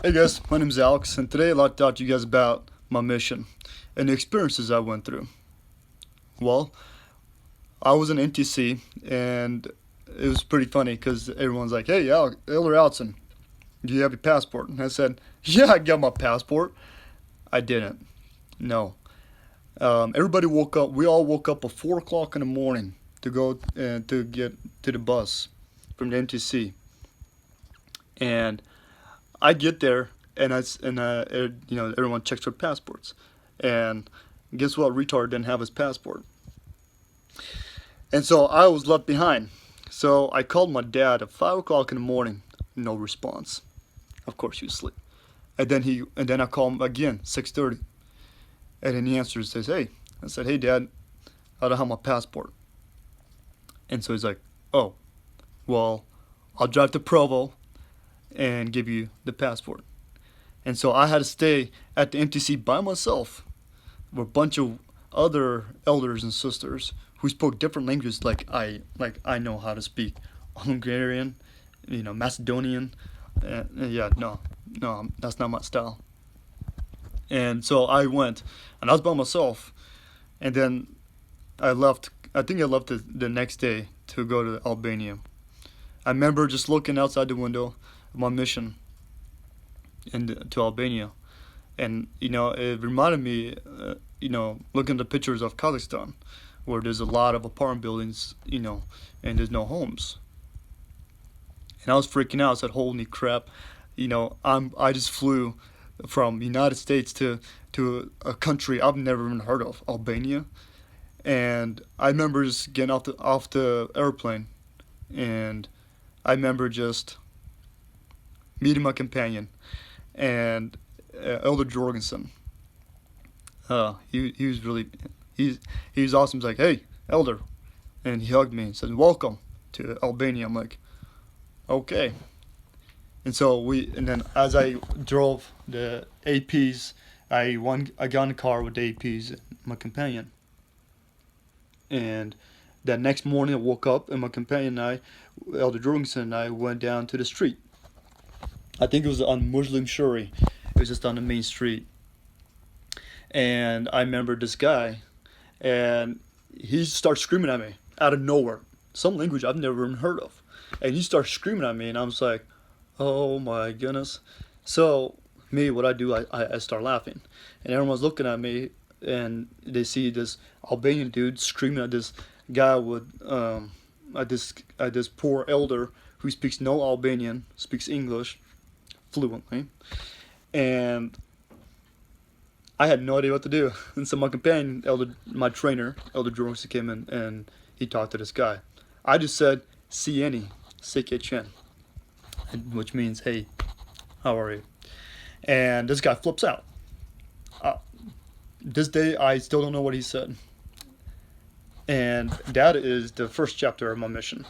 Hey guys, my name's Alex, and today I'd like to talk to you guys about my mission and the experiences I went through. Well, I was in NTC, and it was pretty funny because everyone's like, "Hey, Elder Outsen, do you have your passport?" And I said, "Yeah, I got my passport." I didn't. No. Everybody woke up. We all woke up at 4 o'clock in the morning to go to get to the bus from the NTC, and I get there, and everyone checks their passports, and guess what? Retard didn't have his passport, and so I was left behind. So I called my dad at 5 o'clock in the morning. No response. Of course, he was asleep. And then I called him again 6:30, and then he answers, says, "Hey." I said, "Hey, Dad, I don't have my passport." And so he's like, "Oh, well, I'll drive to Provo and give you the passport." And so I had to stay at the MTC by myself with a bunch of other elders and sisters who spoke different languages like I know how to speak Hungarian, Macedonian. Yeah, no, that's not my style. And so I went, and I was by myself, and then I left. I think I left the next day to go to Albania. I remember just looking outside the window of my mission to Albania, and it reminded me, looking at the pictures of Kazakhstan, where there's a lot of apartment buildings, and there's no homes. And I was freaking out. I said, "Holy crap!" I just flew from United States to a country I've never even heard of, Albania. And I remember just getting off the airplane, and I remember just meeting my companion and Elder Jorgensen. He was really he was awesome. He's like, "Hey, Elder," and he hugged me and said, "Welcome to Albania." I'm like, "Okay." And then as I drove the APs, I got in the car with the APs and my companion. And that next morning I woke up, and my companion and I, Elder Jorgensen and I, went down to the street. I think it was on Muslim Shuri. It was just on the main street. And I remember this guy, and he starts screaming at me out of nowhere, some language I've never even heard of. And he starts screaming at me, and I was like, "Oh my goodness." So, me, what I do, I start laughing. And everyone's looking at me, and they see this Albanian dude screaming at this guy at this poor elder who speaks no Albanian, speaks English fluently. And I had no idea what to do. And so my companion, my trainer, Elder Jorgensen, came in, and he talked to this guy. I just said, "Sieni, Sekechen," which means, "Hey, how are you?" And this guy flips out. Uh, this day, I still don't know what he said. And that is the first chapter of my mission.